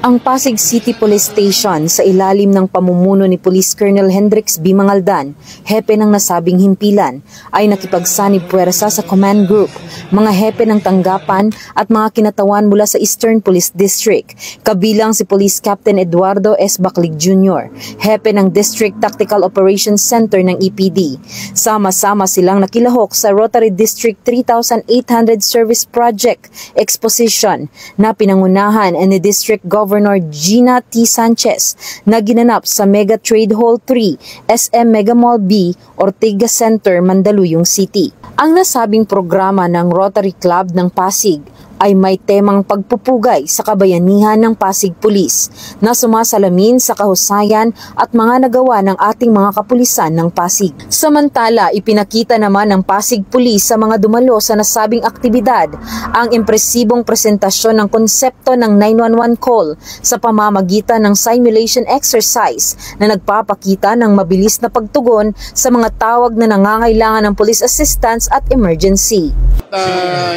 Ang Pasig City Police Station sa ilalim ng pamumuno ni Police Colonel Hendrix B. Mangaldan, hepe ng nasabing himpilan, ay nakipagsanib puwersa sa command group, mga hepe ng tanggapan at mga kinatawan mula sa Eastern Police District, kabilang si Police Captain Eduardo S. Baclig Jr., hepe ng District Tactical Operations Center ng EPD. Sama-sama silang nakilahok sa Rotary District 3,800 Service Project Exposition na pinangunahan ni District Governor Gina T. Sanchez na ginanap sa Mega Trade Hall 3, SM Mega Mall B, Ortigas Center, Mandaluyong City. Ang nasabing programa ng Rotary Club ng Pasig ay may temang pagpupugay sa kabayanihan ng Pasig Police na sumasalamin sa kahusayan at mga nagawa ng ating mga kapulisan ng Pasig. Samantala, ipinakita naman ng Pasig Police sa mga dumalo sa nasabing aktibidad ang impresibong presentasyon ng konsepto ng 911 call sa pamamagitan ng simulation exercise na nagpapakita ng mabilis na pagtugon sa mga tawag na nangangailangan ng police assistance at emergency.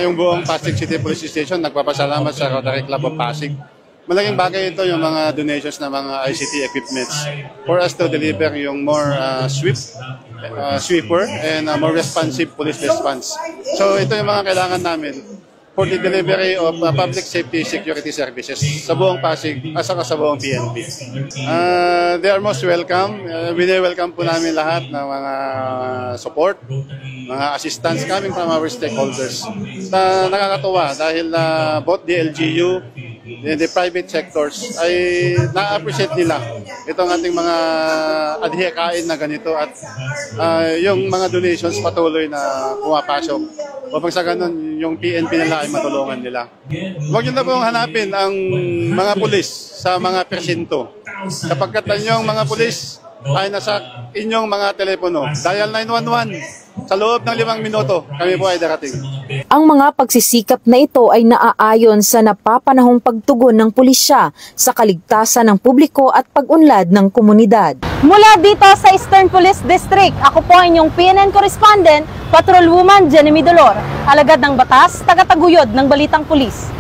Yung buong Pasig City Police Station, nagpapasalamat sa Rotary Club of Pasig. Malaking bagay ito yung mga donations ng mga ICT equipments for us to deliver yung more sweeper and more responsive police response. So ito yung mga kailangan namin for the delivery of public safety security services sa buong Pasig at sa buong PNP. They are most welcome. Welcome po namin lahat ng mga support, mga assistance coming from our stakeholders. Nakakatuwa dahil both the LGU and the private sectors ay na-appreciate nila itong ating mga adhikain na ganito at yung mga donations patuloy na pumapasok. Upang sa ganun, yung PNP nila ay matulungan nila. Huwag nyo na pong hanapin ang mga pulis sa mga presinto. Kapag yung mga pulis ay nasa inyong mga telepono, dial 911. Sa loob ng 5 minuto, kami po ay darating. Ang mga pagsisikap na ito ay naaayon sa napapanahong pagtugon ng pulisya sa kaligtasan ng publiko at pag-unlad ng komunidad. Mula dito sa Eastern Police District, ako po ang inyong PNN correspondent, Patrolwoman Jenny Dolor, alagad ng batas, tagataguyod ng Balitang Pulis.